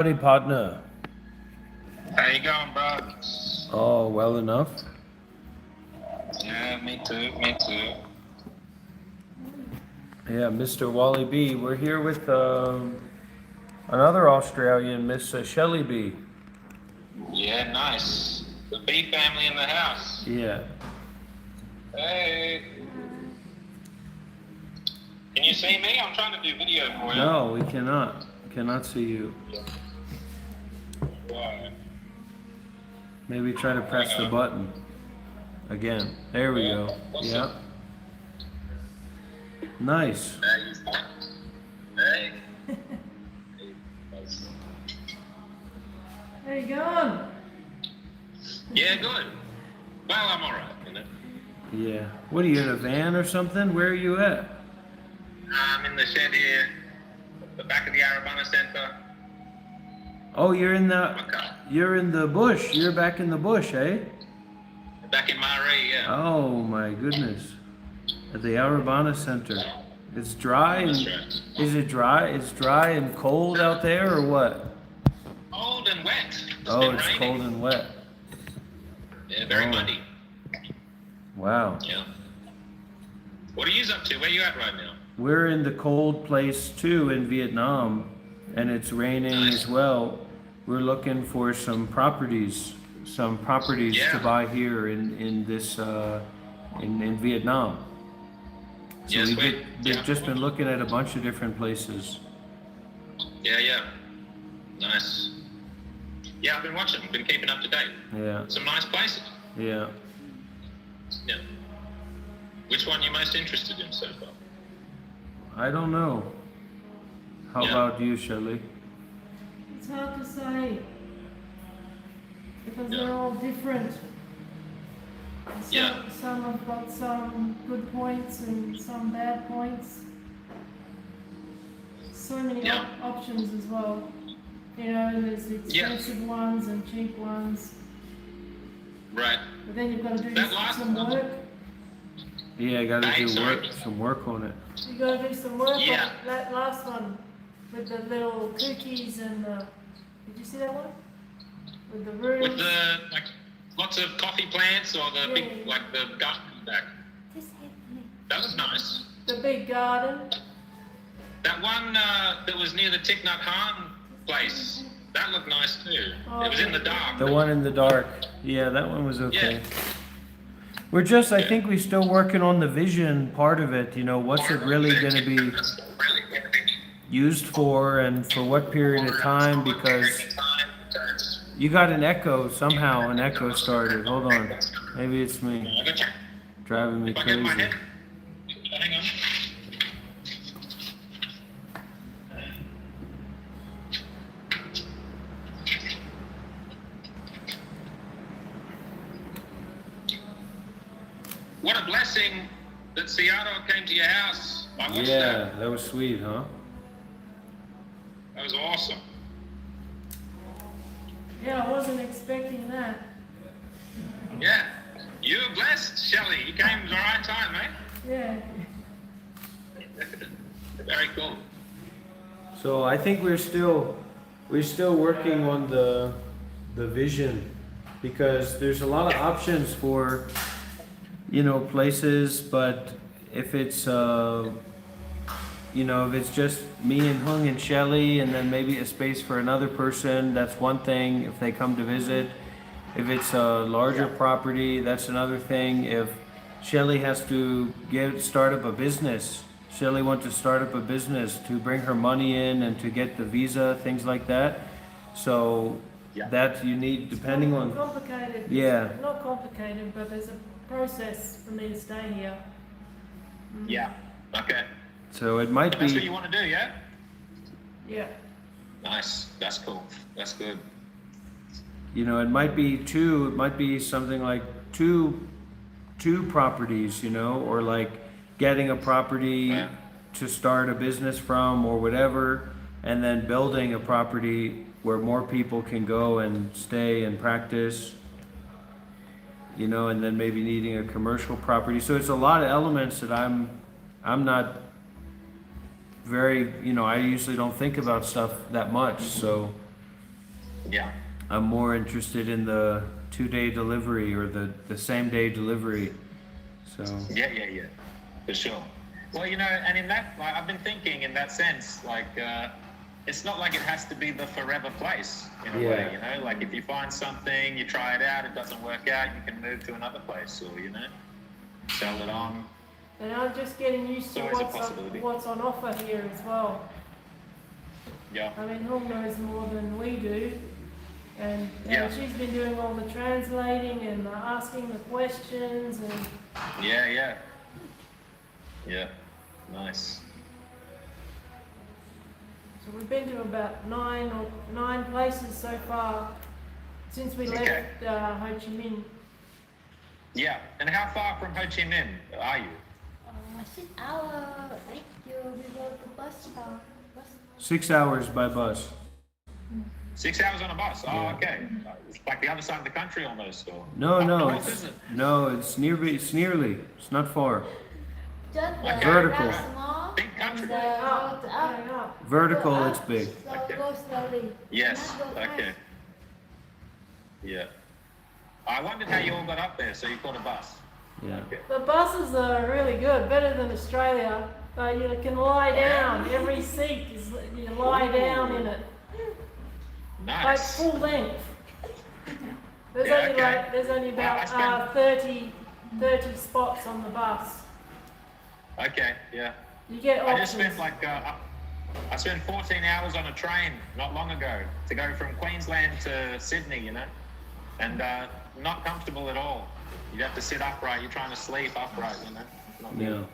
Howdy, partner. How you going, bro? Oh, well enough. Yeah, me too, me too. Yeah, Mr. Wally B. We're here with another Australian, Miss Shelley B. Yeah, nice. The B family in the house. Yeah. Hey. Can you see me? I'm trying to do video for you. No, we cannot. Cannot see you. Why? Maybe try to press the button again. There we go. Yeah. Nice. Hey. How you going? Yeah, good. Well, I'm alright, you know. Yeah. What are you in a van or something? Where are you at? I'm in the shed here, the back of the Arabana Centre. Oh, you're in the Okay. bush. You're back in the bush, eh? Back in Murray, yeah. Oh my goodness. At the Arabana Center. It's dry and That's right. is it dry? It's dry and cold out there or what? Cold and wet. It's Oh, been it's raining. cold and wet. Yeah, very Oh. muddy. Wow. Yeah. What are you up to? Where you at right now? We're in the cold place too in Vietnam, and it's raining Nice. as well. We're looking for some properties Yeah. to buy here in this in Vietnam. So Yes, we've yeah. just been looking at a bunch of different places. Yeah. Nice. Yeah, I've been watching, been keeping up to date. Yeah, Some nice places. yeah. Yeah. Which one you most interested in so far? I don't know. How Yeah. about you, Shelley? It's hard to say because Yeah. they're all different. Yeah. Some have got some good points and some bad points. So many Yeah. options as well. You know, there's the Yeah. expensive ones and cheap ones. Right. But then you've got to do That last some one. work. Yeah, I gotta Hey, do sorry. some work on it. You got to do some work Yeah. on that last one with the little cookies and the. Did you see that one? With the rooms. With the, like, lots of coffee plants or the big, Yeah. like the garden back. Just hit me. That was nice. The big garden. That one that was near the Thich Nhat Hanh place, that looked nice too. Oh, It was in the dark. The one in the dark. Yeah, that one was okay. Yeah. We're just, I Yeah. think we're still working on the vision part of it. You know, what's it really going to be used for and for what period of time? Because you got an echo, somehow an echo started. Hold on. Maybe it's me. Driving me If I get my crazy. head, hang on. What a blessing that Seattle came to your house. I watched Yeah, that. that was sweet, huh? That was awesome. Yeah, I wasn't expecting that. Yeah. You were blessed, Shelley. You came at the right time, eh? Yeah. Very cool. So I think we're still working on the vision, because there's a lot of options for, you know, places, but if it's you know, if it's just me and Hung and Shelley and then maybe a space for another person, that's one thing if they come to visit. If it's a larger property, that's another thing. If Shelley has to start up a business, Shelley wants to start up a business to bring her money in and to get the visa, things like that. So that you need, depending on, Complicated. Yeah. It's not complicated, but there's a process for me to stay here. Yeah. Okay. so it might That's what be, you want to do, yeah? Yeah. Nice. That's cool. That's good. you know, it might be something like two properties, you know, or like getting a property Yeah. to start a business from or whatever, and then building a property where more people can go and stay and practice, you know, and then maybe needing a commercial property. So it's a lot of elements that I'm not very, you know, I usually don't think about stuff that much. So Yeah. I'm more interested in the 2-day delivery or the same day delivery. So Yeah, for sure. Well, you know, and in that, like, I've been thinking in that sense, like, it's not like it has to be the forever place in a way, you know. Like, if you find something, you try it out, it doesn't work out, you can move to another place, or you know, sell it on. And I'm just getting used to It's always a possibility. what's on offer here as well. Yeah. I mean, Hong knows more than we do. And Yeah. she's been doing all the translating and asking the questions and Yeah. Nice. so we've been to about nine places so far since we left Ho Chi Minh. Yeah. And how far from Ho Chi Minh are you? 6 hours, like we go to bus. 6 hours by bus. 6 hours on a bus. Oh, Yeah. okay. It's like the other side of the country almost. Or No, up no, north, it's is it? it's nearly. It's not far. Just Okay. Vertical. small, Big country. and Up, go up. going up. Vertical, Go it's up, big. So Okay. go slowly. Yes. Not go Okay. fast. Yeah. I wondered how you all got up there. So you caught a bus. Yeah. Okay. The buses are really good, better than Australia. You can lie down. Every seat is you lie down in it, like Nice. full length. There's Yeah, only okay. like there's only Well, I about spent- 30 spots on the bus. Okay. Yeah. You get I options. just spent like I spent 14 hours on a train not long ago to go from Queensland to Sydney. You know, and not comfortable at all. You have to sit upright. You're trying to sleep upright. You know. Not good. Yeah.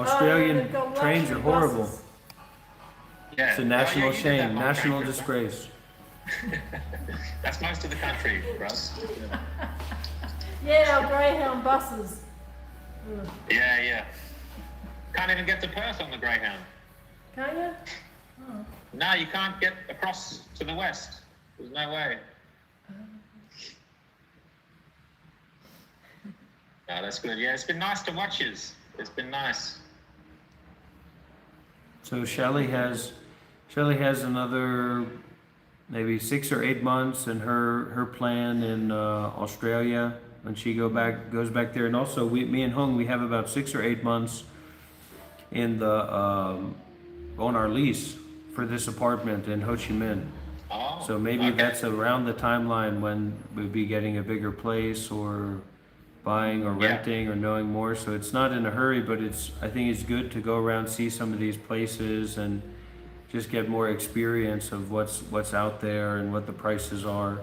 Australian they've got trains are luxury horrible. buses. Yeah. It's a Oh, national yeah, you did that shame, long national train trip, disgrace. huh? That's most of the country, Russ. Yeah, our Greyhound buses. Ugh. Yeah. Can't even get to Perth on the Greyhound. Can't you? No, you can't get across to the west. There's no way. No, that's good. Yeah, it's been nice to watch yous. It's been nice. So Shelley has another maybe 6 or 8 months in her plan in Australia when she goes back there, and also me and Hung, we have about 6 or 8 months in the on our lease for this apartment in Ho Chi Minh. Oh, So maybe okay. that's around the timeline when we'd be getting a bigger place or buying or Yeah. renting or knowing more. So it's not in a hurry, but I think it's good to go around, see some of these places and just get more experience of what's out there and what the prices are.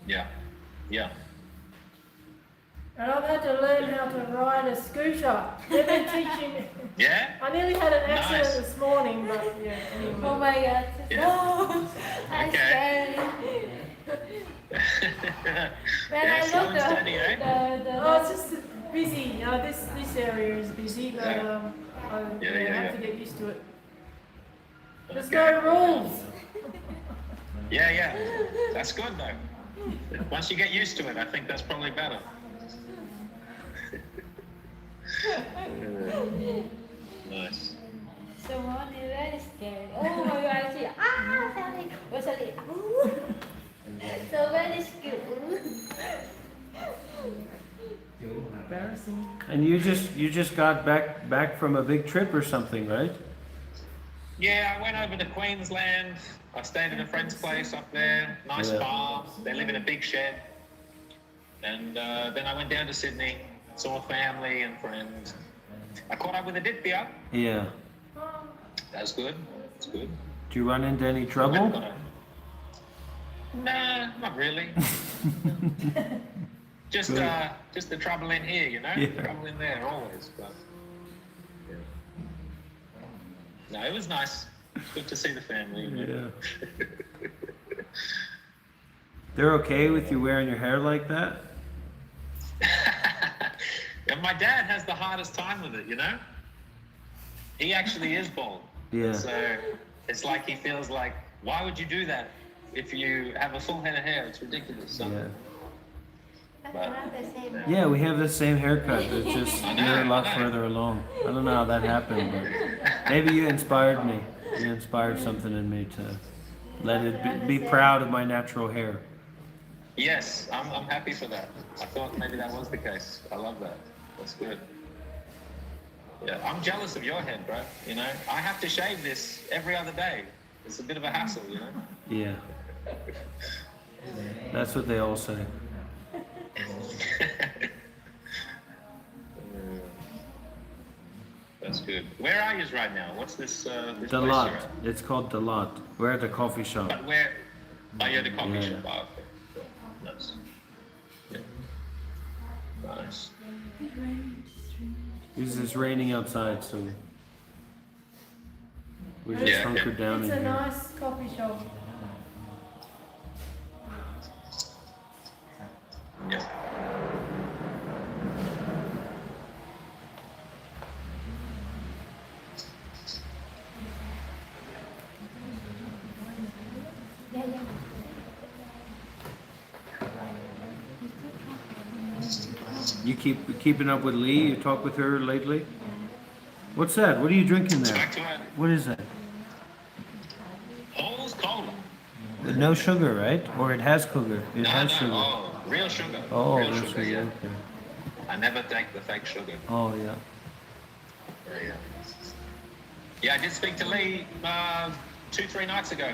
Yeah. And I've had to learn how to ride a scooter. They've been teaching me. Yeah? I nearly had an accident Nice. this morning, but yeah, Oh anyway. my God. Yeah. No. I'm Okay. scared. When Yeah, I slow look and steady, eh? Oh, it's just busy. This area is busy, but Yeah. I Yeah. have to get used to it. There's Okay. no rules. Yeah. That's good though. Once you get used to it, I think that's probably better. Nice. So morning very scary. Oh my God. Sorry. Oh, sorry. So very scary. Embarrassing. And you just got back from a big trip or something, right? Yeah, I went over to Queensland. I stayed at a friend's place up there. Nice Yeah. farm. They live in a big shed. And then I went down to Sydney, saw family and friends. I caught up with Aditya. Yeah. That's good. That's good. Do you run into any trouble? Nah, not really. Just Good. just the trouble in here, you know? Yeah. Trouble in there always, but yeah. No, it was nice. Good to see the family. You know? Yeah. They're okay with you wearing your hair like that? And my dad has the hardest time with it, you know? He actually is bald. Yeah. So it's like he feels like, why would you do that if you have a full head of hair? It's ridiculous. So, Yeah. That's not the same. Yeah, we have the same haircut. It's just I know, you're a lot I know. further along. I don't know how that happened, but maybe you inspired me. You inspired something in me to Let it be proud of my natural hair. Yes, I'm happy for that. I thought maybe that was the case. I love that. That's good. Yeah, I'm jealous of your head, bro. You know, I have to shave this every other day. It's a bit of a hassle, you know. Yeah. That's what they all say. That's good. Where are you right now? What's this place you're Dalat. at? It's called Dalat. We're at the coffee shop. But where? Oh, you're at the coffee Yeah. shop. Oh, okay. Cool. Nice. Yeah. Nice. It's raining outside, so we're just Yeah. hunkered down It's in a here. nice coffee shop. Yeah. Yeah, yeah. You keeping up with Lee? You talk with her lately? What's that? What are you drinking there? Back to it. What is that? Paul's Cola. No sugar, right? Or it has sugar. It No, has no. sugar. Oh, real sugar. Oh, real that's sugar. sugar. Yeah. Okay. I never take the fake sugar. Oh, yeah. Yeah. Yeah, I did speak to Lee 2-3 nights ago.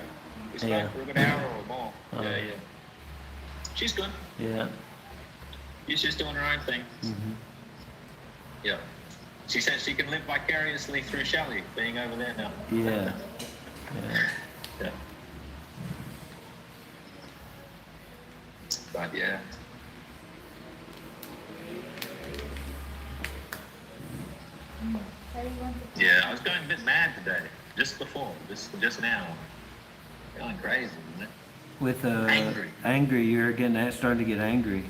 We spoke Yeah. for a good hour or more. Oh. Yeah, yeah. She's good. Yeah. She's just doing her own thing. Mm-hmm. Yeah. She says she can live vicariously through Shelley being over there now. Yeah. Yeah. Yeah. But yeah. Yeah, I was going a bit mad today. Just before. Just now. Going crazy, isn't it? With Angry. angry, you're getting starting to get angry.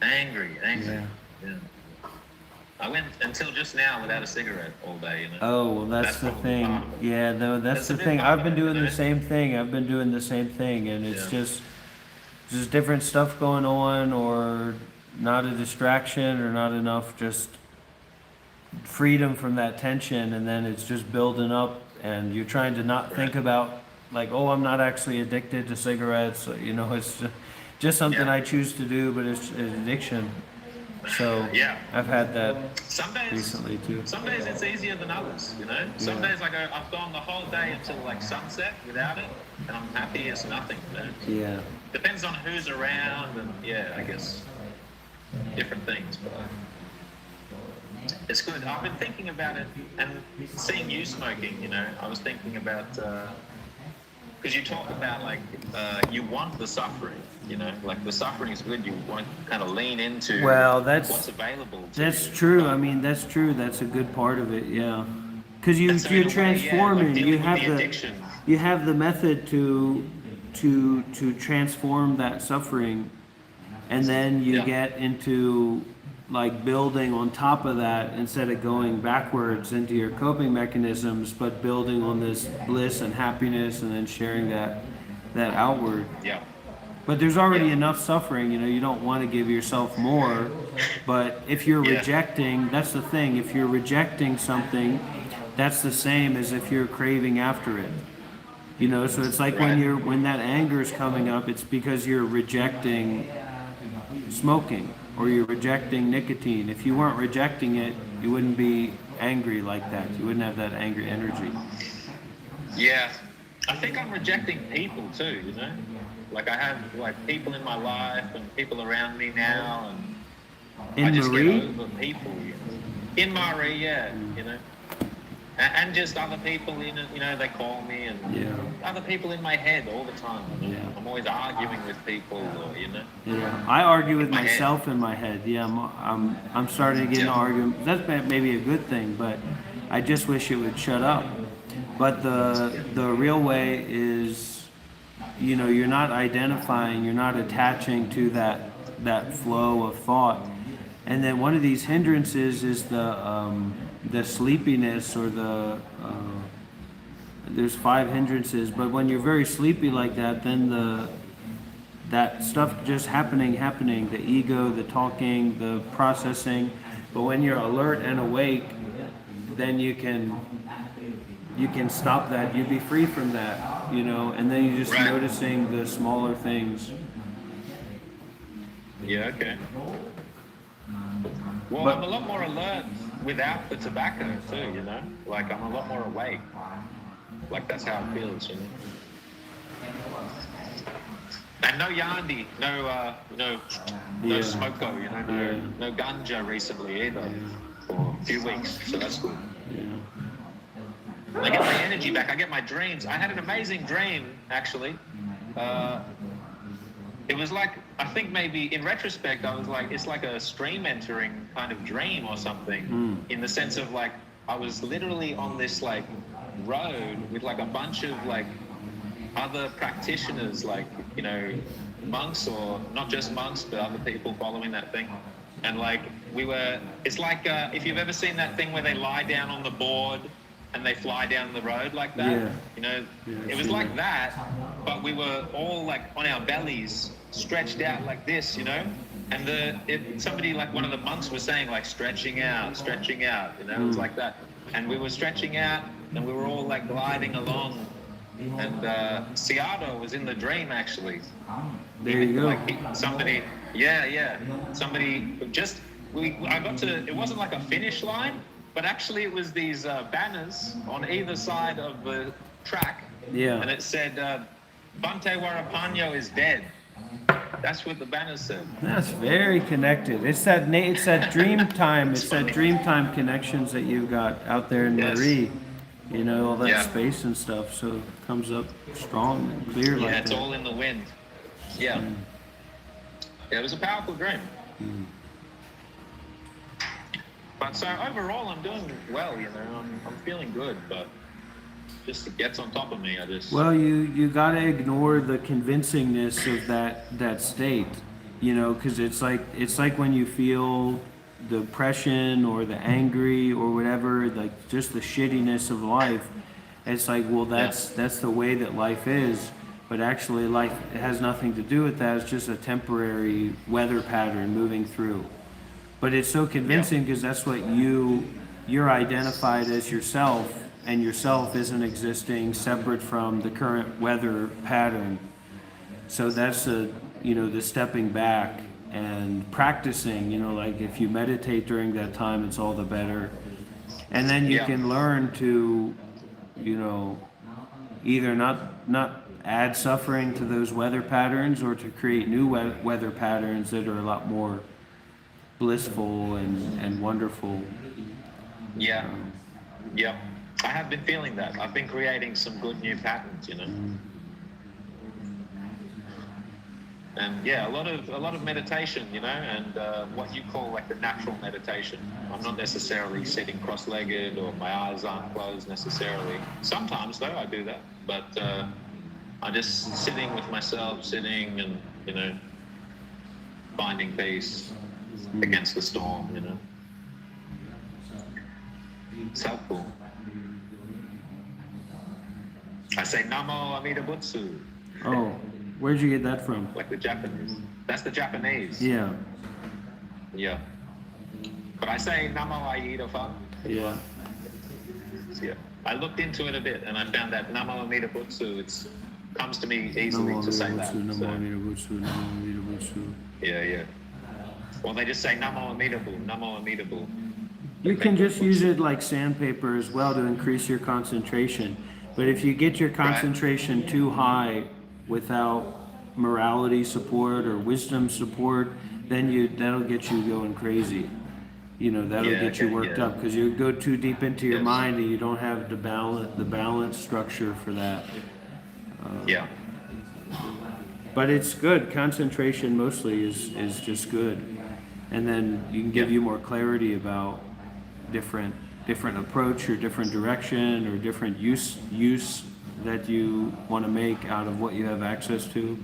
Angry. Yeah. Yeah. I went until just now without a cigarette all day, you know. Oh, well, that's the probably thing. part of it. Yeah, no, that's That's a the big thing. part I've of been it, doing isn't the it? same thing. I've been doing the same thing, and it's Yeah. just different stuff going on, or not a distraction, or not enough just freedom from that tension, and then it's just building up, and you're trying to not think about like, oh, I'm not actually addicted to cigarettes. You know, it's just something Yeah. I choose to do, but it's an addiction. So Yeah. I've had that Some days, recently too. some days it's easier than others, you know. Some Yeah. days I've gone the whole day until like sunset without it, and I'm happy as nothing. You know? Yeah. Depends on who's around, and yeah, I guess different things, but it's good. I've been thinking about it and seeing you smoking. You know, I was thinking about because you talk about like you want the suffering. You know, like the suffering is good. You want to kind of lean into Well, what's available. To That's you. true. I mean, that's true. That's a good part of it. Yeah, because And so in you're a way, transforming. like You dealing have with the the addiction. you have the method to transform that suffering, and then you Yeah. get into like building on top of that instead of going backwards into your coping mechanisms, but building on this bliss and happiness, and then sharing that outward. Yeah. But there's already Yeah. enough suffering, you know, you don't want to give yourself more. But if you're Yeah. rejecting, that's the thing, if you're rejecting something, that's the same as if you're craving after it. You know, so it's like Right. when that anger is coming up, it's because you're rejecting smoking or you're rejecting nicotine. If you weren't rejecting it, you wouldn't be angry like that. You wouldn't have that angry energy. Yeah. I think I'm rejecting people too, you know? Like I have like people in my life and people around me now, and I In just Marie? get over people, you know? In Marie, yeah, you know? And just other people, you know, they call me, and Yeah. other people in my head all the time. You know? Yeah. I'm always arguing with people, or, you know? Yeah, I argue with In my head. myself in my head. Yeah, I'm starting to get into Yeah. argument. That's maybe a good thing, but I just wish it would shut up. But the real way is, you know, you're not identifying, you're not attaching to that flow of thought. And then one of these hindrances is the sleepiness, or there's 5 hindrances. But when you're very sleepy like that, then that stuff just happening, the ego, the talking, the processing. But when you're alert and awake, then you can stop that. You be free from that. you know, and then you're just Right. noticing the smaller things. Yeah, okay. Well, But- I'm a lot more alert without the tobacco too, you know? Like, I'm a lot more awake. Like, that's how it feels, you know? And no yandi, no Yeah. smoko, you know, Yeah. no ganja recently either for a few weeks, so that's good. Yeah. I get my energy back, I get my dreams. I had an amazing dream, actually. It was like, I think maybe in retrospect, I was like, it's like a stream entering kind of dream or something, in the sense of like, I was literally on this like road with like a bunch of like other practitioners, like, you know, monks, or not just monks, but other people following that thing. And like, it's like, if you've ever seen that thing where they lie down on the board and they fly down the road like that, Yeah. you know, Yeah, I've it was seen like that, but we were all like on our bellies, stretched out like this, you know? And somebody, like one of the monks was saying like stretching out, you know, it was like that. And we were stretching out and we were all like gliding along. And Seattle was in the dream actually. There you go. Like somebody, I got to, it wasn't like a finish line, but actually it was these banners on either side of the track. Yeah. And it said, Bhante Warapanyo is dead. That's what the banner said. That's very connected. It's that dream time. It's that dream time connections that you got out there in Yes. Marie. You know, all that Yeah. space and stuff. So it comes up strong and clear Yeah, like it's that. all in the wind. Yeah. Yeah, it was a powerful dream. But so overall, I'm doing well, you know, I'm feeling good, but just it gets on top of me, I just... Well, you gotta ignore the convincingness of that state, you know, because it's like when you feel the depression or the angry or whatever, like just the shittiness of life. It's like, well, that's the way that life is, but actually life has nothing to do with that. It's just a temporary weather pattern moving through. But it's so convincing because that's what you're identified as yourself, and yourself isn't existing separate from the current weather pattern. So that's the stepping back and practicing, you know, like if you meditate during that time, it's all the better. And then you can learn to, you know, either not add suffering to those weather patterns, or to create new weather patterns that are a lot more blissful and wonderful. Yeah. I have been feeling that. I've been creating some good new patterns, you know. And yeah, a lot of meditation, you know, and what you call like the natural meditation. I'm not necessarily sitting cross-legged or my eyes aren't closed necessarily. Sometimes though I do that, but I'm just sitting with myself, and, you know, finding peace against the storm, you know. It's helpful. I say Namo Amida Butsu, Oh, where'd you get that from? like the Japanese. That's the Japanese. Yeah. Yeah. But I say Namo Aida Fa. Yeah. Yeah. I looked into it a bit and I found that Namo Amida Butsu, it comes to me easily to say that. So, yeah. Well, they just say Namo Amida. You can just use it like sandpaper as well to increase your concentration. But if you get your concentration too high without morality support or wisdom support, then that'll get you going crazy. You know, that'll get you worked up because you go too deep into your mind and you don't have the balance structure for that. Yeah. But it's good. Concentration mostly is just good, and then you can give you more clarity about different approach or different direction or different use that you want to make out of what you have access to,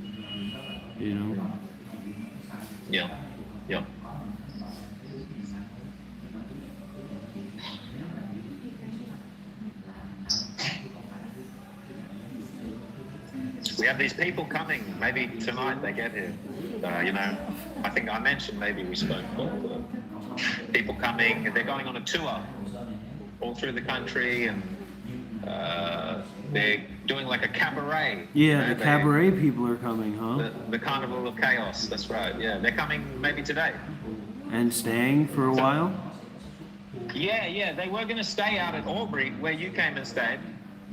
you know. Yeah. We have these people coming. Maybe tonight they get here. You know, I think I mentioned maybe we spoke, but people coming. They're going on a tour all through the country, and they're doing like a cabaret. Yeah, the cabaret people are coming, huh? The Carnival of Chaos, that's right. Yeah, they're coming maybe today. And staying for a while? Yeah, they were going to stay out at Albury, where you came and stayed,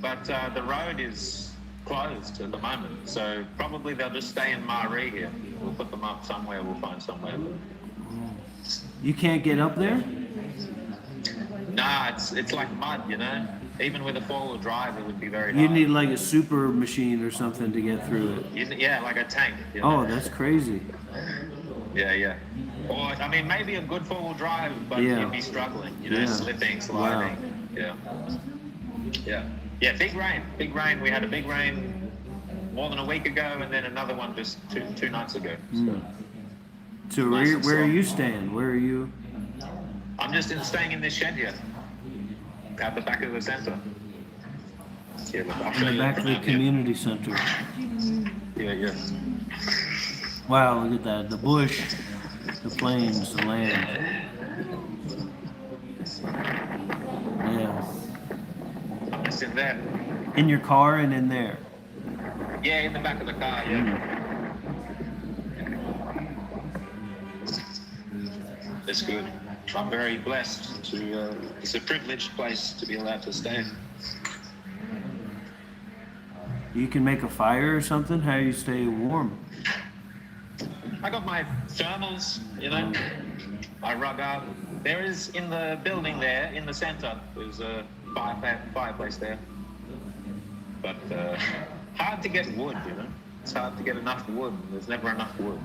but the road is closed at the moment, so probably they'll just stay in Maree here. We'll put them up somewhere, we'll find somewhere. You can't get up there? Nah, it's like mud, you know? Even with a four-wheel drive, it would be very hard. You need like a super machine or something to get through it. Yeah, like a tank. You know? Oh, that's crazy. Yeah. Or, I mean, maybe a good four-wheel drive, but you'd be struggling, you know, slipping, sliding. Wow. Yeah, big rain. We had a big rain more than a week ago, and then another one just two nights ago. So where are you staying? Where are you? I'm just staying in this shed here, at the back of the center. Yeah, look, I'll show In the you back of the around community center. here. Yeah. Wow, look at that. The bush, the plains, the land. Yeah. I'm just in there. In your car and in there. Yeah, in the back of the car, yeah. It's good. I'm very blessed to, it's a privileged place to be allowed to stay. You can make a fire or something? How do you stay warm? I got my thermals, you know. I rug up. There is, in the building there, in the center, there's a fireplace there. But hard to get wood, you know. It's hard to get enough wood. There's never enough wood.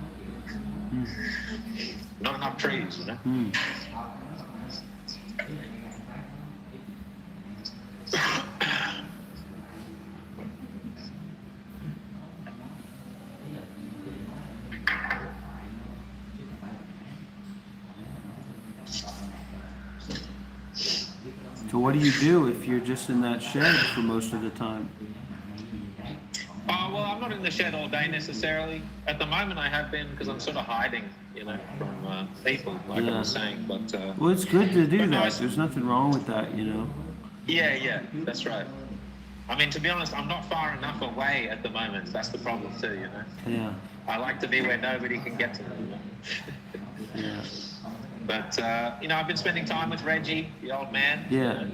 Not enough trees, you know. So what do you do if you're just in that shed for most of the time? Well, I'm not in the shed all day necessarily. At the moment I have been, because I'm sort of hiding, you know, from people, like I was saying. But well, it's good to do but no, that. There's nothing wrong with that, you know. Yeah, that's right. I mean, to be honest, I'm not far enough away at the moment. That's the problem too, you know. Yeah. I like to be where nobody can get to me, you know. Yeah. But, you know, I've been spending time with Reggie, the old man. Yeah.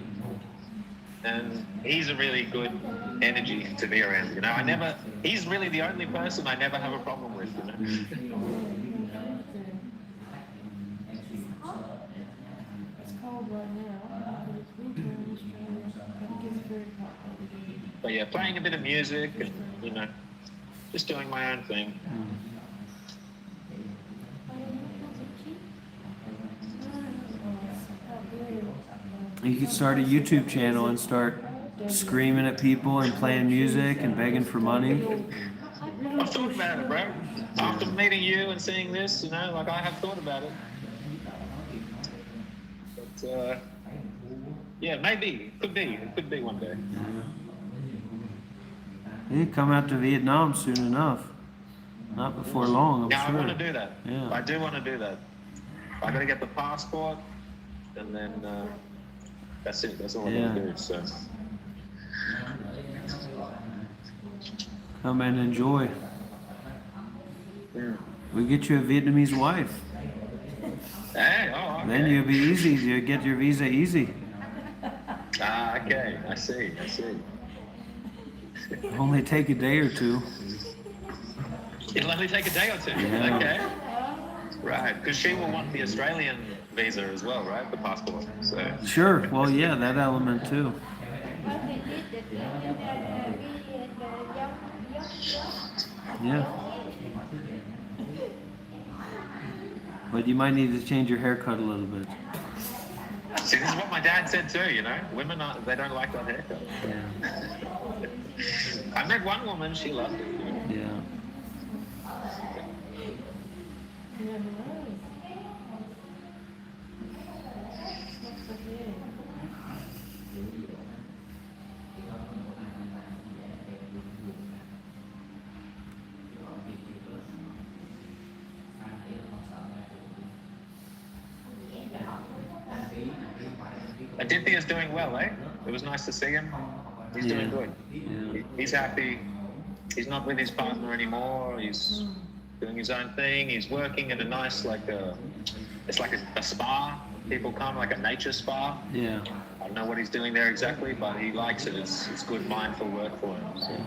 And he's a really good energy to be around, you know. He's really the only person I never have a problem with, you know. It's cold right now, but it's winter in Australia, but it gets very hot over there. But yeah, playing a bit of music and, you know, just doing my own thing. You could start a YouTube channel and start screaming at people and playing music and begging for money. I've thought about it, bro. After meeting you and seeing this, you know, like I have thought about it. But, yeah, maybe. It could be one day. You come out to Vietnam soon enough. Not before long, I'm Now, sure. I want to do that. Yeah. I do want to do that. I got to get the passport, and then that's it. That's all I got to do. So. Come and enjoy. Yeah. We get you a Vietnamese wife. Hey, okay. Then you'll be easy. You get your visa easy. Okay. I see. Only take a day or two. It'll only take a day or two. Yeah. Okay. Right, because she will want the Australian visa as well, right? The passport. So. Sure. Well, yeah, that element too. Yeah. But you might need to change your haircut a little bit. See, this is what my dad said too, you know? Women, they don't like that haircut. Yeah. I met one woman, she loved it. You know? Yeah. Aditya's doing well, eh? It was nice to see him. He's doing good. Yeah. He's happy. He's not with his partner anymore. He's doing his own thing. He's working at a nice, it's like a spa. People come, like a nature spa. Yeah. I don't know what he's doing there exactly, but he likes it. It's good mindful work for him. So.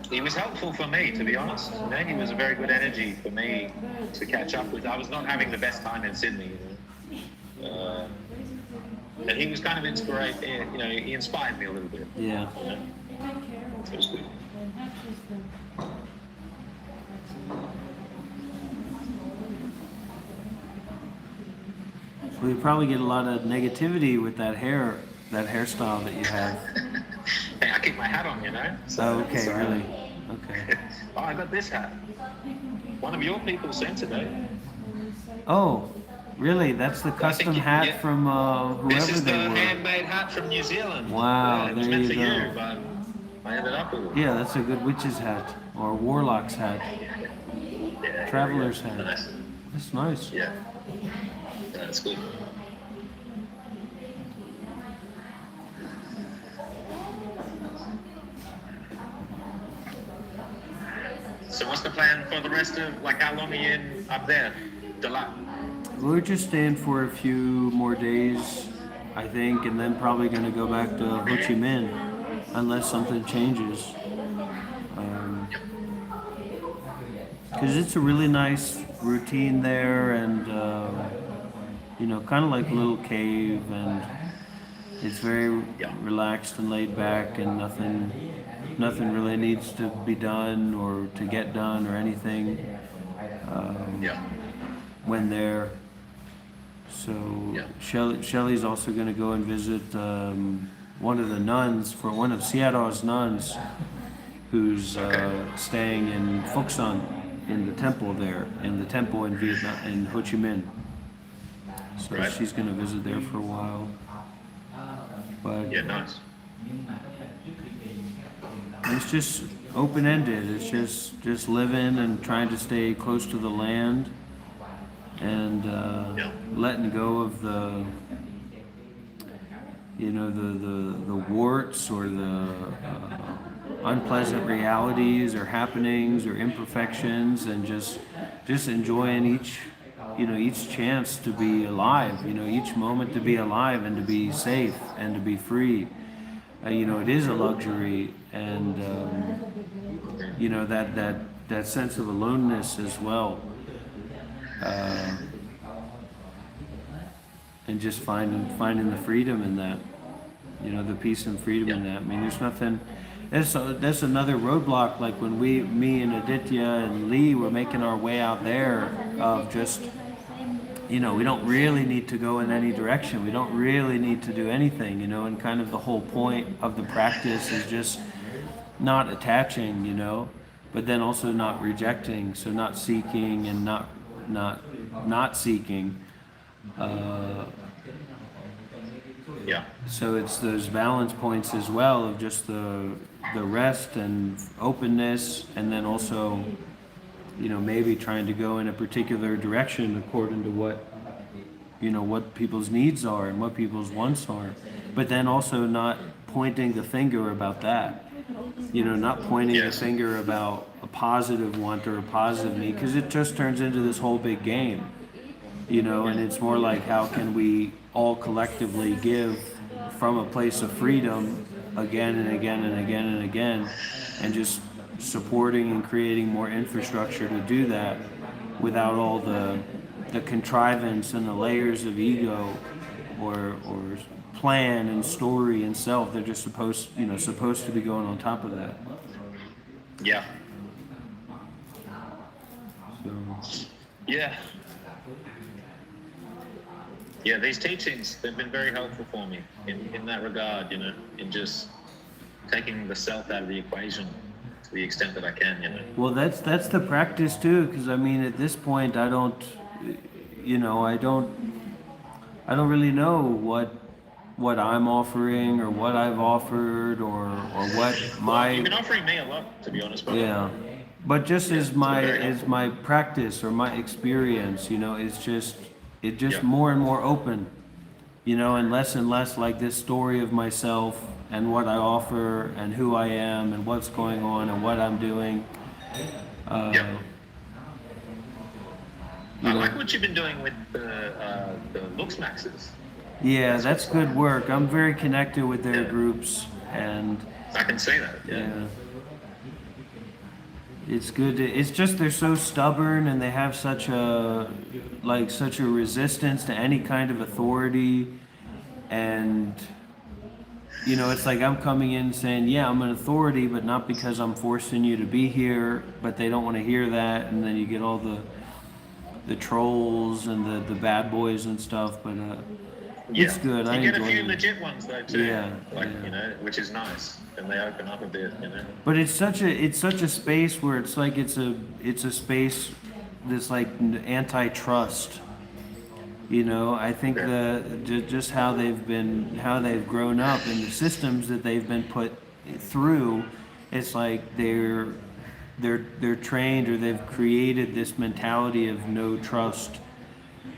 He was helpful for me, to be honest. You know, he was a very good energy for me to catch up with. I was not having the best time in Sydney. You know? And he was kind of inspired. You know, he inspired me a little bit. Yeah. You know? So it was good. We probably get a lot of negativity with that hairstyle that you have. Hey, I keep my hat on, you know. Oh, okay, really? Okay. Oh, I got this hat. One of your people sent it, eh? Oh, really? That's the custom hat from This whoever is the they were. handmade hat from New Zealand. Wow, Yeah, it was there meant you for go. you, but I ended up with it. Yeah, that's a good witch's hat or warlock's hat, Yeah, traveler's yeah. hat. Nice. That's nice. Yeah. That's good. So what's the plan for the rest of, how long are you in up there? Dalat? We're just staying for a few more days, I think, and then probably going to go back to Ho Chi Minh, unless something changes. Because it's a really nice routine there, and kind of like a little cave, and it's very relaxed and laid back, and nothing really needs to be done or to get done or anything when there. So Shelley's also going to go and visit one of the nuns, one of Seattle's nuns, who's staying in Phuoc Son, in the temple there, in the temple in Vietnam, in Ho Chi Minh. So she's going to visit there for a while. But Yeah, nice. it's just open-ended. It's just living and trying to stay close to the land, and letting go of the warts or the unpleasant realities or happenings or imperfections, and just enjoying each chance to be alive, each moment to be alive and to be safe and to be free. It is a luxury, and that sense of aloneness as well, and just finding the freedom in that, the peace and freedom in that. I mean, there's nothing. That's another roadblock. Like when me and Aditya and Lee were making our way out there, of just, we don't really need to go in any direction. We don't really need to do anything, and kind of the whole point of the practice is just not attaching, but then also not rejecting. So not seeking and not seeking. So it's those balance points as well of just the rest and openness, and then also, maybe trying to go in a particular direction according to what people's needs are and what people's wants are, but then also not pointing the finger about that, not pointing the finger about a positive want or a positive need, because it just turns into this whole big game, and it's more like, how can we all collectively give from a place of freedom again and again and again and again, and just supporting and creating more infrastructure to do that without all the contrivance and the layers of ego or plan and story and self. They're just supposed to be going on top of that. Yeah. So. Yeah. Yeah, these teachings, they've been very helpful for me in that regard, in just taking the self out of the equation to the extent that I can, Well, that's the practice too, because I mean, at this point, I don't really know what I'm offering or what I've offered or what my. You've been offering me a lot, to be honest. Brother. Yeah, but just as my practice or my experience, it's just more and more open, and less like this story of myself and what I offer and who I am and what's going on and what I'm doing. I like what you've been doing with the looks maxes. Yeah, that's good work. I'm very connected with their groups, and I can see that. Yeah. It's good. It's just they're so stubborn, and they have such a resistance to any kind of authority, and it's like I'm coming in saying, yeah, I'm an authority, but not because I'm forcing you to be here. But they don't want to hear that, and then you get all the trolls and the bad boys and stuff. But it's good. You I get a enjoy few it. legit ones though too. Yeah, which is nice, and they open up a bit. But it's such a space where it's like it's a space that's like antitrust. I think just how they've grown up and the systems that they've been put through, it's like they're trained, or they've created this mentality of no trust,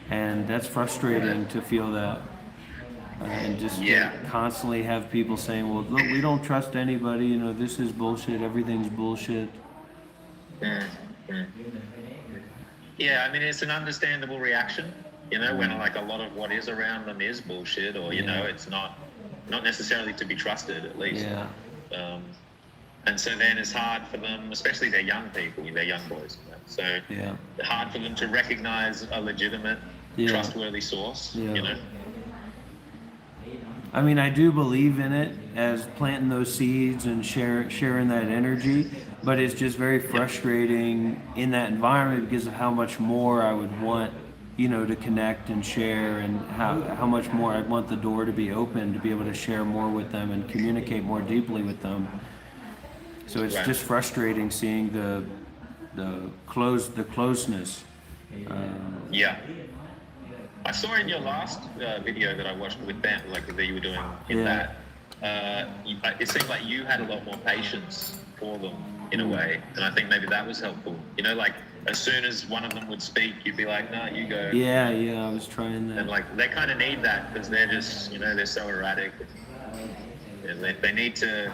and that's frustrating to feel that. And just constantly have people saying, well, look, we don't trust anybody, this is bullshit, everything's bullshit. Yeah, I mean, it's an understandable reaction, when like a lot of what is around them is bullshit, or it's not necessarily to be trusted, at least. And so then it's hard for them, especially they're young people, they're young boys, so it's hard for them to recognize a legitimate, trustworthy source, I mean, I do believe in it as planting those seeds and sharing that energy, but it's just very frustrating in that environment because of how much more I would want, to connect and share, and how much more I'd want the door to be open to be able to share more with them and communicate more deeply with them. So it's just frustrating seeing the closeness. I saw in your last video that I watched with Ben, like that you were doing that, it seemed like you had a lot more patience for them in a way, and I think maybe that was helpful. Like as soon as one of them would speak, you'd be like, "No, you go." Yeah, I was trying that. And like they kind of need that because they're just, they're so erratic, and they need to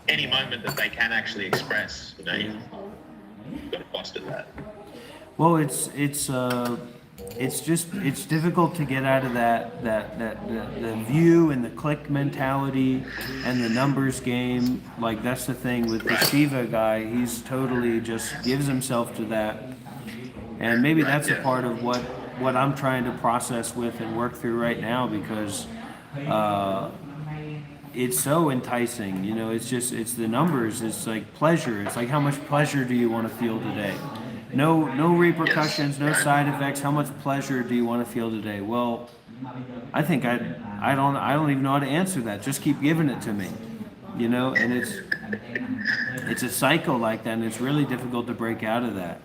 any moment that they can actually express. You've got to foster that. Well, it's difficult to get out of the view and the click mentality and the numbers game. Like that's the thing with the Shiva guy. He's totally just gives himself to that, and maybe that's a part of what I'm trying to process with and work through right now, because it's so enticing. It's the numbers. It's like pleasure. It's like, how much pleasure do you want to feel today? No repercussions, no side effects. How much pleasure do you want to feel today? Well, I think I don't even know how to answer that. Just keep giving it to me, And it's a cycle like that, and it's really difficult to break out of that.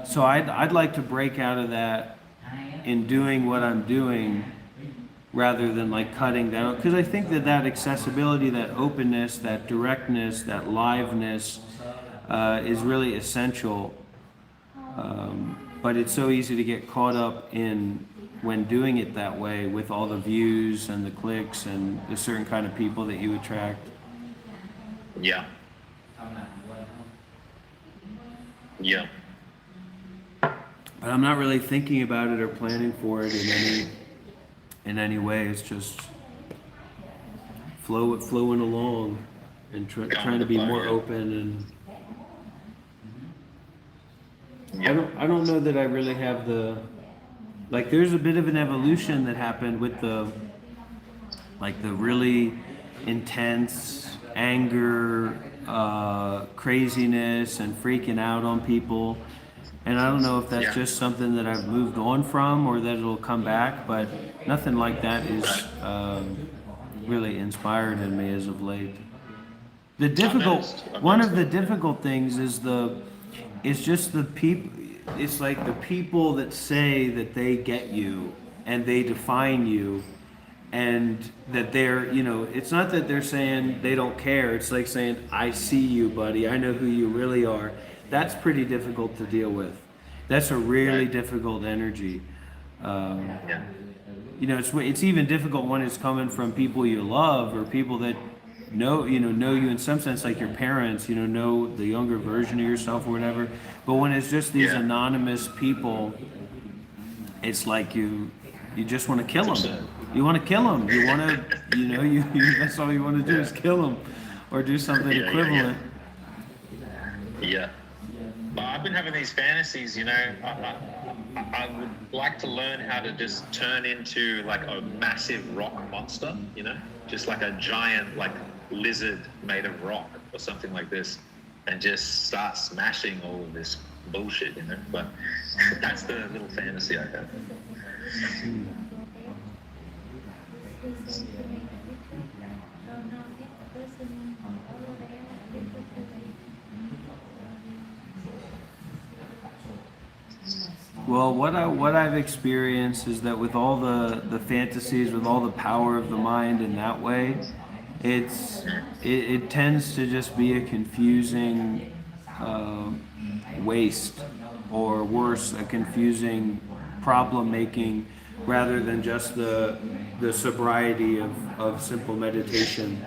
So I'd like to break out of that in doing what I'm doing, rather than like cutting down, because I think that accessibility, that openness, that directness, that liveness. Is really essential, but it's so easy to get caught up in when doing it that way, with all the views and the clicks and the certain kind of people that you attract. Yeah. But I'm not really thinking about it or planning for it in any way. It's just flowing along and trying to be more open and. I don't know that I really have there's a bit of an evolution that happened with the really intense anger, craziness, and freaking out on people. And I don't know if that's just something that I've moved on from, or that it'll come back, but nothing like that is really inspired in me as of late. One of the difficult things is it's just the people. It's like the people that say that they get you and they define you, and that they're, it's not that they're saying they don't care. It's like saying, I see you, buddy. I know who you really are. That's pretty difficult to deal with. That's a really difficult energy. you know, it's even difficult when it's coming from people you love or people that know you in some sense, like your parents, know the younger version of yourself or whatever. But when it's just these anonymous people, it's like you just want to kill them. You want to kill them. You want to, you that's all you want to do is kill them, or do something equivalent. Yeah. But I've been having these fantasies, I would like to learn how to just turn into like a massive rock monster, just like a giant like lizard made of rock or something like this, and just start smashing all of this bullshit, But that's the little fantasy I have. Well, what I've experienced is that with all the fantasies, with all the power of the mind in that way, it tends to just be a confusing waste, or worse, a confusing problem making, rather than just the sobriety of simple meditation.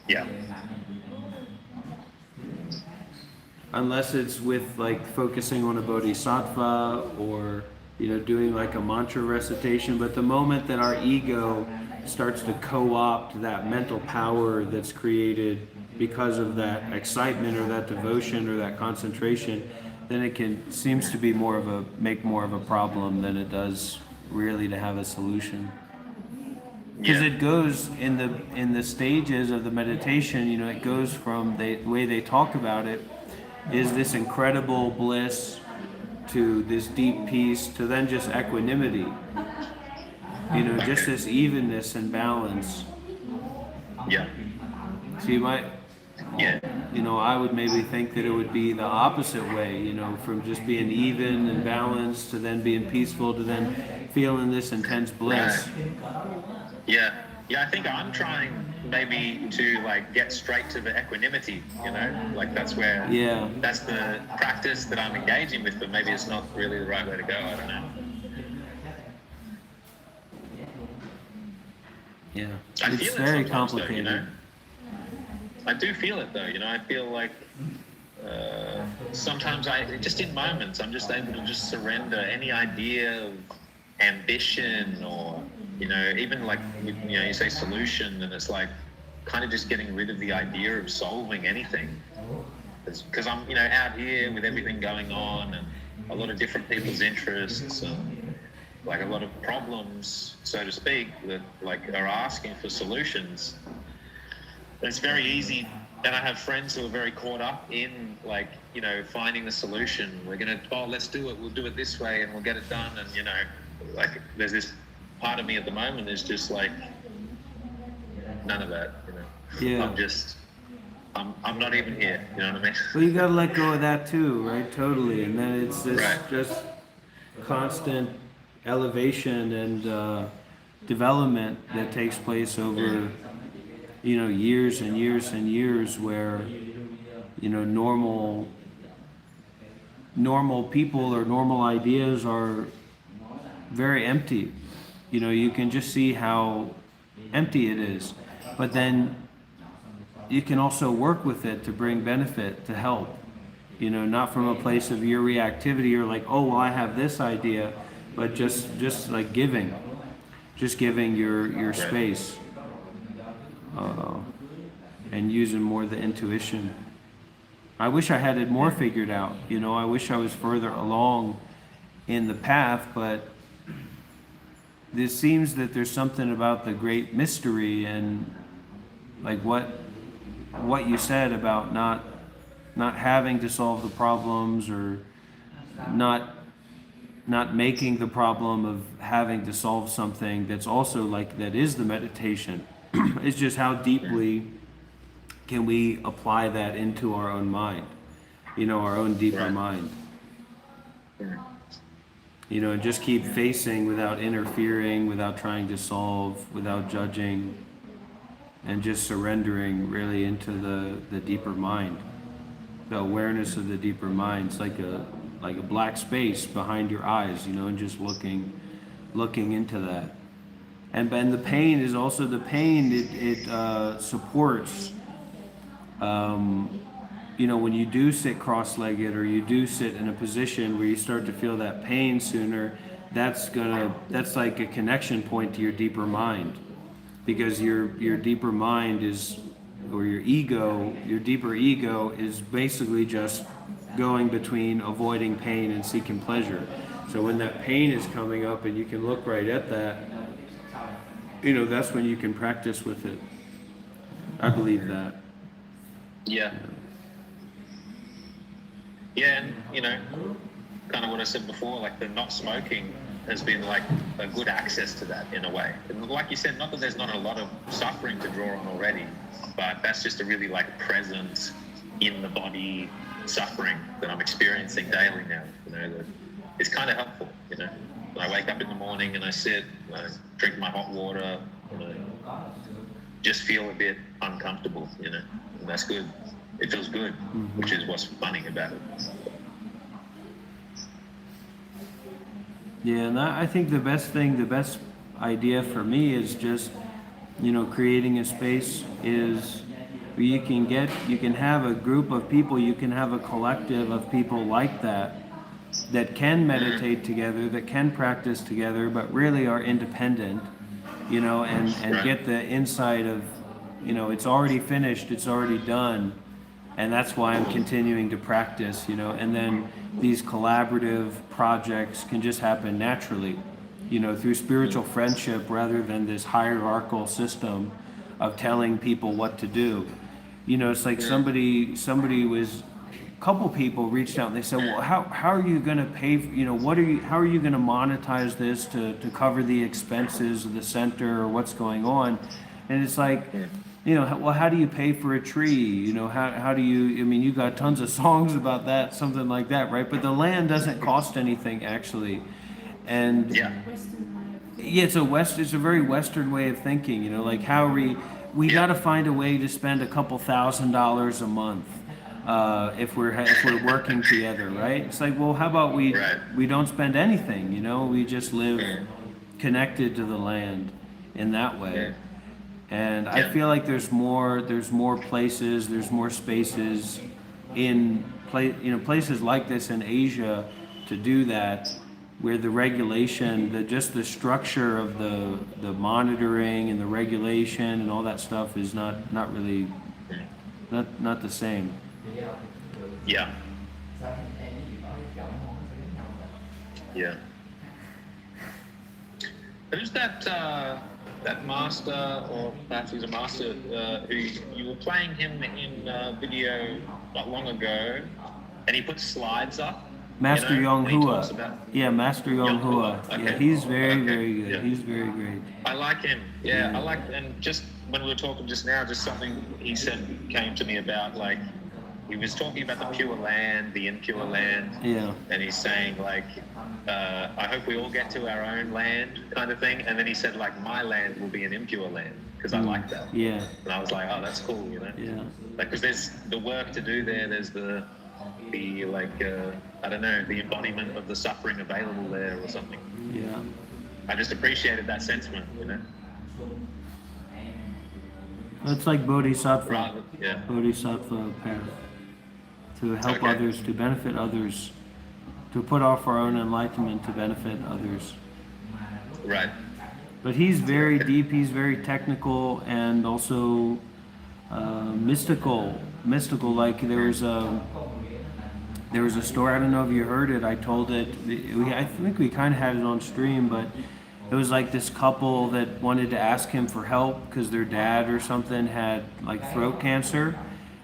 Yeah. Unless it's with like focusing on a bodhisattva, or doing like a mantra recitation. But the moment that our ego starts to co-opt that mental power that's created because of that excitement or that devotion or that concentration, then it seems to be make more of a problem than it does really to have a solution. Because it goes in the stages of the meditation, it goes from the way they talk about it is this incredible bliss to this deep peace to then just equanimity, just this evenness and balance. Yeah. So you might, I would maybe think that it would be the opposite way, from just being even and balanced to then being peaceful to then feeling this intense bliss. Right. Yeah, I think I'm trying maybe to like get straight to the equanimity, like that's where, that's the practice that I'm engaging with, but maybe it's not really the right way to go, I don't know. Yeah, it's very complicated. Though, I do feel it though, I feel like sometimes just in moments, I'm just able to just surrender any idea of ambition or, even like, you say solution, and it's like kind of just getting rid of the idea of solving anything. Because I'm, out here with everything going on and a lot of different people's interests and like a lot of problems, so to speak, that like are asking for solutions. It's very easy. And I have friends who are very caught up in like, finding the solution. We're going to, let's do it. We'll do it this way and we'll get it done. And, like there's this part of me at the moment is just like, none of that, Yeah. I'm not even here, you know what I mean? Well, you got to let go of that too, right? Totally. And then it's this just constant elevation and development that takes place over, years and years and years, where, normal people or normal ideas are very empty. You can just see how empty it is. But then you can also work with it to bring benefit, to help. Not from a place of your reactivity or like, oh, well, I have this idea, but just like giving your space, and using more the intuition. I wish I had it more figured out. I wish I was further along in the path, but it seems that there's something about the great mystery and like what you said about not having to solve the problems, or not making the problem of having to solve something that's also like, that is the meditation. It's just how deeply can we apply that into our own mind, our own deeper mind. And just keep facing without interfering, without trying to solve, without judging, and just surrendering really into the deeper mind. The awareness of the deeper mind. It's like a black space behind your eyes, and just looking looking into that. And the pain is also the pain. It supports. You know, when you do sit cross-legged or you do sit in a position where you start to feel that pain sooner, that's like a connection point to your deeper mind, because your deeper mind is, or your deeper ego is basically just going between avoiding pain and seeking pleasure. So when that pain is coming up and you can look right at that, you know, that's when you can practice with it. I believe that. Yeah. Yeah, and you know, kind of what I said before, like the not smoking has been like a good access to that in a way. And like you said, not that there's not a lot of suffering to draw on already, but that's just a really like present in the body suffering that I'm experiencing daily now. You know, that it's kind of helpful. You know, when I wake up in the morning and I sit, I drink my hot water, and I just feel a bit uncomfortable. You know, and that's good. It feels good, which is what's funny about it. Yeah, and I think the best idea for me is just, you know, creating a space is where you can have a group of people, you can have a collective of people like that can meditate together, that can practice together, but really are independent, you know, and get the insight of, you know, it's already finished, it's already done. And that's why I'm continuing to practice, you know, and then these collaborative projects can just happen naturally, you know, through spiritual friendship rather than this hierarchical system of telling people what to do. You know, it's like somebody was, a couple people reached out and they said, well, how are you going to pay, you know, how are you going to monetize this to cover the expenses of the center or what's going on? And it's like, you know, well, how do you pay for a tree? You know, how do you, I mean, you got tons of songs about that, something like that, right? But the land doesn't cost anything, actually. And yeah, it's a very Western way of thinking, you know, like how we got to find a way to spend a couple $1,000s a month if we're working together, right? It's like, well, how about we don't spend anything, you know, we just live connected to the land in that way. And I feel like there's more places, there's more spaces places like this in Asia to do that, where the regulation, just the structure of the monitoring and the regulation and all that stuff is not really not the same. Yeah. Yeah. Who's that master, or perhaps he's a master, who you were playing him in a video not long ago, and he puts slides up? Master Yong Hua. Yeah, Master Yong Hua. Okay. Yeah, he's very good. Yeah. He's very great. I like him. Yeah, I like, and just when we were talking just now, just something he said came to me about, like, he was talking about the pure land, the impure land. Yeah. And he's saying, like, I hope we all get to our own land, kind of thing. And then he said, like, my land will be an impure land, because I like that. Yeah. And I was like, oh, that's cool, you know? Yeah. Like, because there's the work to do there. There's the like, I don't know, the embodiment of the suffering available there or something. Yeah. I just appreciated that sentiment, you know? It's like Bodhisattva. Bodhisattva path. To help others, to benefit others, to put off our own enlightenment to benefit others. Right. But he's very deep, he's very technical, and also mystical. Like there was a story, I don't know if you heard it, I told it, I think we kind of had it on stream, but it was like this couple that wanted to ask him for help because their dad or something had like throat cancer.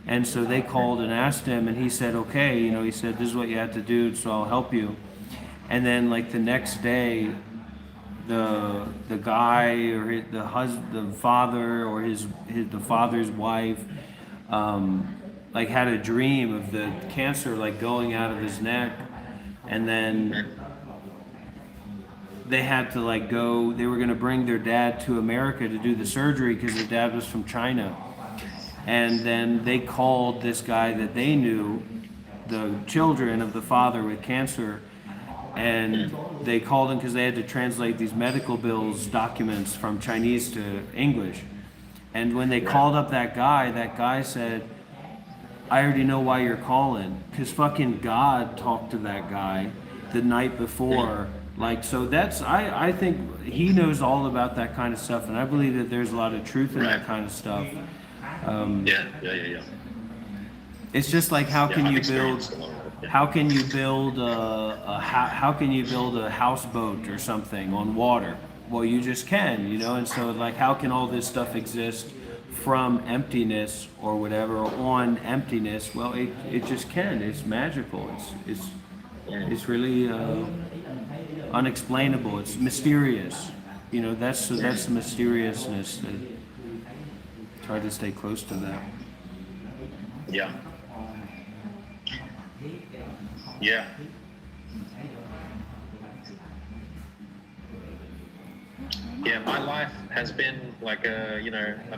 And so they called and asked him, and he said, okay, you know, he said, this is what you have to do, so I'll help you. And then like the next day, the guy or the father or the father's wife, like had a dream of the cancer like going out of his neck, and then they had to like go, they were gonna bring their dad to America to do the surgery because their dad was from China. And then they called this guy that they knew, the children of the father with cancer, and they called him because they had to translate these medical bills documents from Chinese to English. And when they called up that guy said, I already know why you're calling, because fucking God talked to that guy the night before. Like, so that's, I think he knows all about that kind of stuff, and I believe that there's a lot of truth in that kind of stuff. Yeah. It's just like, how can I've you experienced build, a lot of it, yeah. how can you build how can you build a houseboat or something on water? Well, you just can, you know. And so, like, how can all this stuff exist from emptiness or whatever, or on emptiness? Well, it just can. It's magical. It's really unexplainable. It's mysterious. You know, that's the mysteriousness. Try to stay close to that. Yeah. Yeah. Yeah, my life has been like a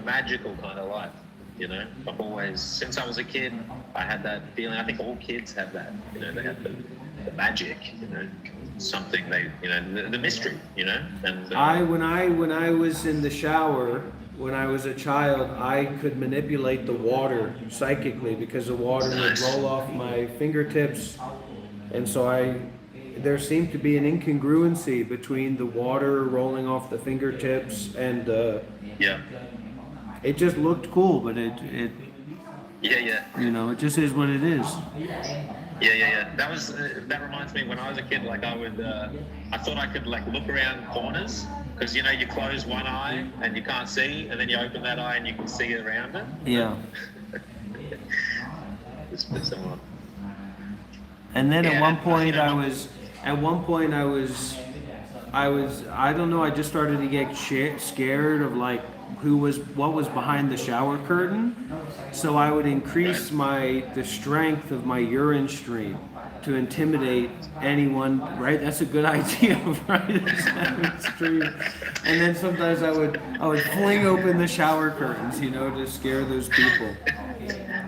magical kind of life, you know. I've always, since I was a kid, I had that feeling. I think all kids have that, you know, they have the magic, you know, something they, you know, the mystery, you know. And when I was in the shower, when I was a child, I could manipulate the water psychically, because the water would roll off my fingertips, and so there seemed to be an incongruency between the water rolling off the fingertips and it just looked cool, but it you know, it just is what it is. Yeah. That reminds me, when I was a kid, like I thought I could like look around corners, because you know, you close one eye and you can't see, and then you open that eye and you can see around it. Yeah. It's similar. And then at one point I don't know, I just started to get scared of like what was behind the shower curtain. So I would increase the strength of my urine stream to intimidate anyone, right? That's a good idea, right? Stream. And then sometimes I would fling open the shower curtains, you know, to scare those people.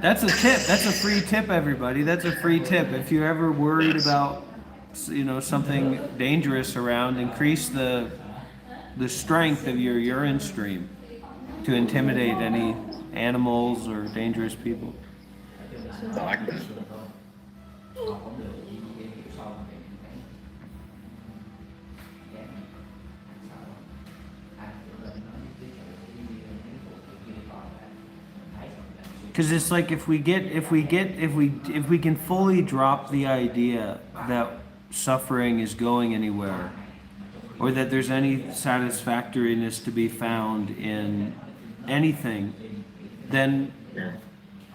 That's a tip. That's a free tip, everybody. That's a free tip. If you're ever worried about, you know, something dangerous around, increase the strength of your urine stream to intimidate any animals or dangerous people. I like that. Because it's like, if we can fully drop the idea that suffering is going anywhere, or that there's any satisfactoriness to be found in anything, then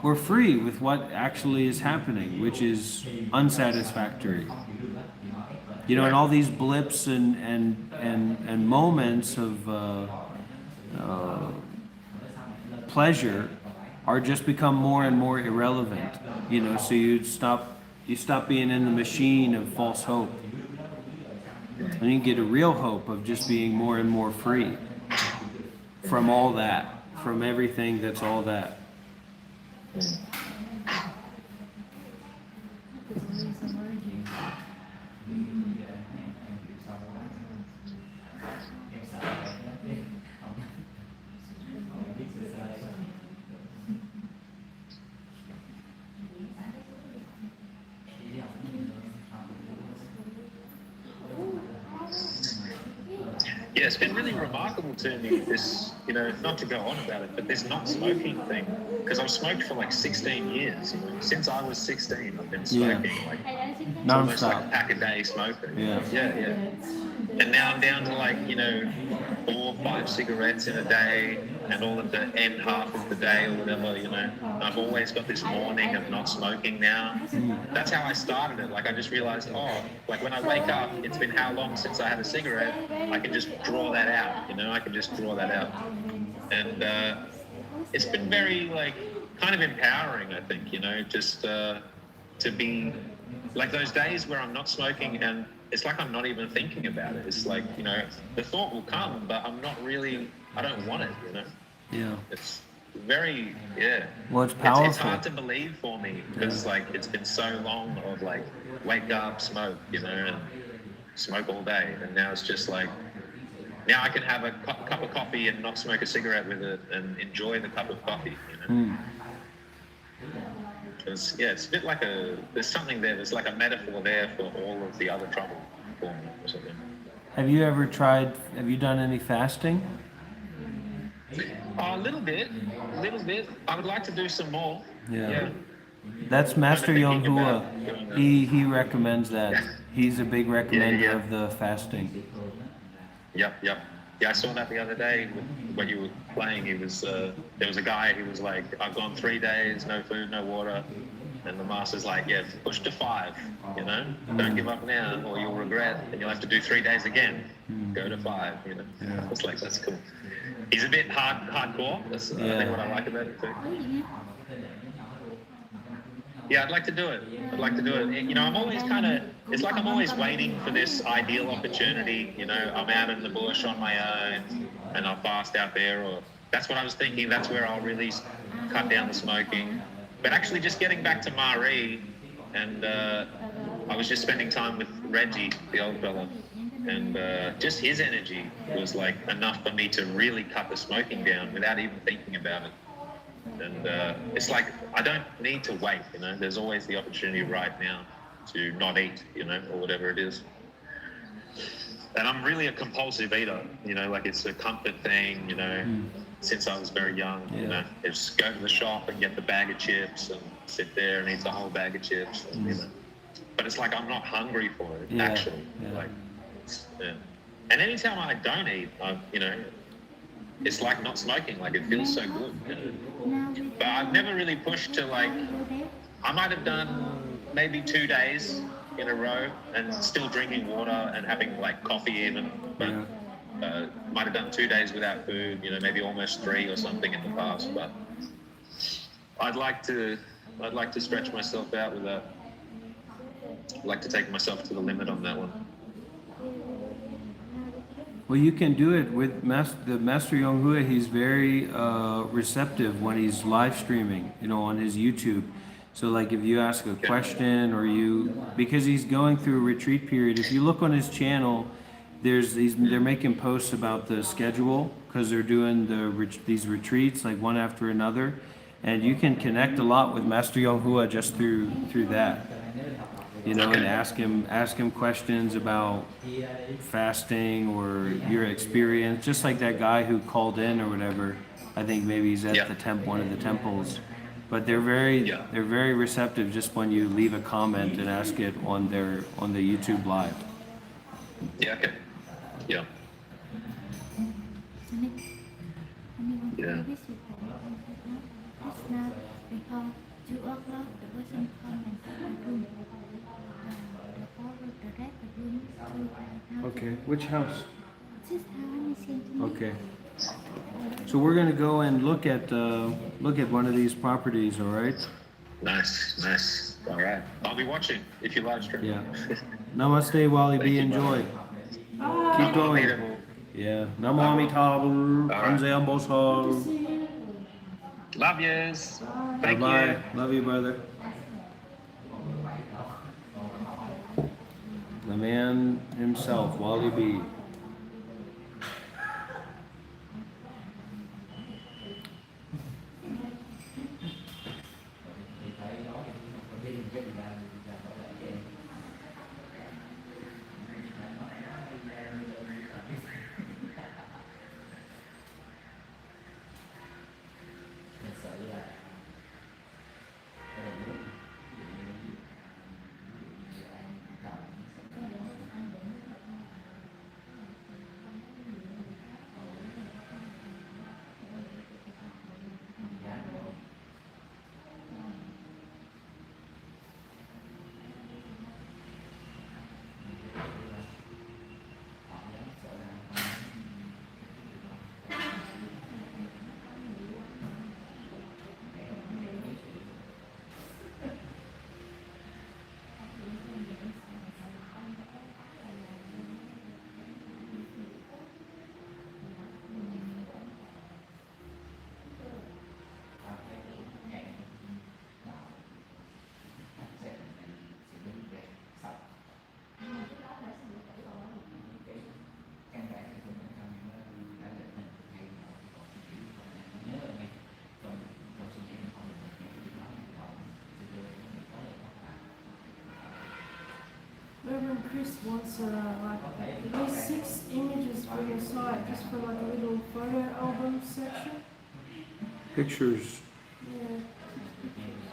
we're free with what actually is happening, which is unsatisfactory. You know, and all these blips and moments of pleasure are just become more and more irrelevant. You know, so you stop being in the machine of false hope, and you get a real hope of just being more and more free from all that, from everything that's all that. Yeah, it's been really remarkable to me, this, you know, not to go on about it, but this not smoking thing. Because I've smoked for like 16 years, you know. Since I was 16, I've been smoking, like almost like a pack a day smoker. Yeah. And now I'm down to like, you know, 4 or 5 cigarettes in a day, and all of the end half of the day or whatever, you know. I've always got this morning of not smoking now. That's how I started it. Like, I just realized, like when I wake up, it's been how long since I had a cigarette, I can just draw that out, you know, I can just draw that out. And it's been very, like, kind of empowering, I think, you know, just to be, like, those days where I'm not smoking and it's like I'm not even thinking about it. It's like, you know, the thought will come, but I'm not really, I don't want it, you know? Yeah. It's very, Well, it's powerful. It's hard to believe for me, because, like, it's been so long of, like, wake up, smoke, you know, and smoke all day, and now it's just like now I can have a cup of coffee and not smoke a cigarette with it and enjoy the cup of coffee. You know. It's a bit like there's something there. There's like a metaphor there for all of the other trouble for me or something. Have you done any fasting? A little bit. I would like to do some more. Yeah. That's Master Kind of Young thinking Hua. about doing that. He recommends that. Yeah. He's a big recommender Yeah. of the fasting. Yep. Yeah, I saw that the other day when you were playing. There was a guy who was like, I've gone 3 days, no food, no water. And the master's like, yeah, push to 5, you know? Don't give up now or you'll regret and you'll have to do 3 days again. Go to 5, you know? Yeah. It's like, that's cool. He's a bit hardcore. That's I think what I like about it too. Yeah, I'd like to do it. You know, I'm always it's like I'm always waiting for this ideal opportunity. You know, I'm out in the bush on my own and I'll fast out there, or that's what I was thinking. That's where I'll really cut down the smoking. But actually just getting back to Marie, and I was just spending time with Reggie, the old fella, and just his energy was like enough for me to really cut the smoking down without even thinking about it. And it's like I don't need to wait, you know. There's always the opportunity right now to not eat, you know, or whatever it is. And I'm really a compulsive eater, you know, like it's a comfort thing, you know, since I was very young, you know. Just go to the shop and get the bag of chips and sit there and eat the whole bag of chips, and, you know. But it's like I'm not hungry for it, actually. Like, and anytime I don't eat, you know, it's like not smoking, like it feels so good. You know? But I've never really pushed to like, I might have done maybe 2 days in a row and still drinking water and having like coffee even, but might have done 2 days without food, you know, maybe almost 3 or something in the past. But I'd like to stretch myself out with that. I'd like to take myself to the limit on that one. Well, you can do it with the Master Young Hua. He's very receptive when he's live streaming, you know, on his YouTube. So like if you ask a question or because he's going through a retreat period, if you look on his channel, they're making posts about the schedule because they're doing these retreats like one after another, and you can connect a lot with Master Young Hua just through that. You know, and ask him questions about fasting or your experience, just like that guy who called in or whatever. I think maybe he's at one of the temples, but they're very receptive just when you leave a comment and ask it on the YouTube live. Yeah. Okay. Yeah. Yeah. Okay, which house? Okay. So we're gonna go and look at one of these properties, all right? Nice. All right. I'll be watching if you live stream. Yeah. Namaste, Wally B. Enjoy. Keep going. Yeah. Namo Amitabha. Anze Ambosal. Love yous. Thank Bye-bye. you. Love you, brother. The man himself, Wally B. friend Chris wants like at least 6 images for your site, just for like a little photo album section. Pictures. Yeah.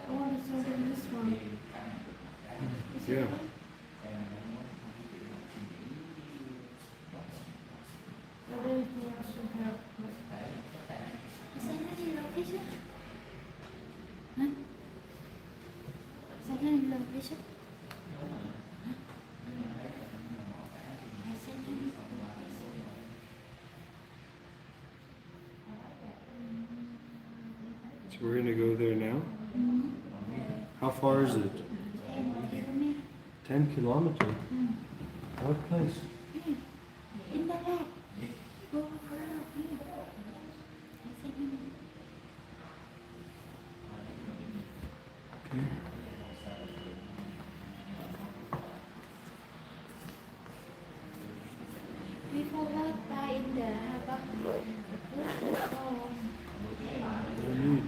I want to send him this one. Yeah. But anything else would help. Is that any location? Huh? Is that any location? So we're gonna go there now? How far is it? 10 kilometers? What place? In the back. Go around here. Okay. We forgot by in the harbor. No need.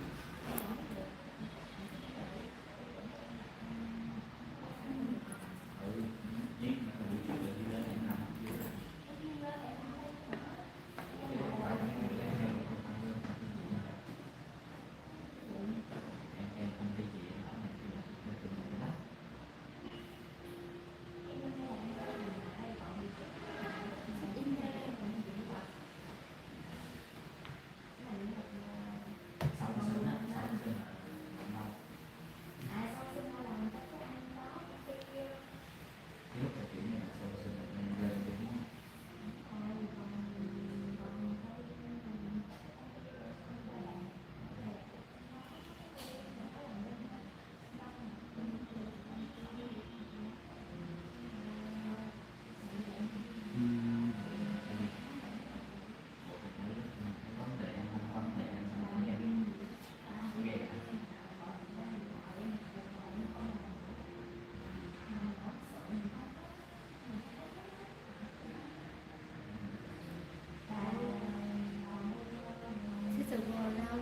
This is a wall now.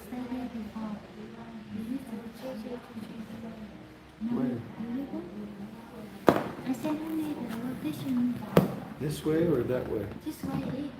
Stay there before. You need to Where? I said only the location. This way or that way? This way.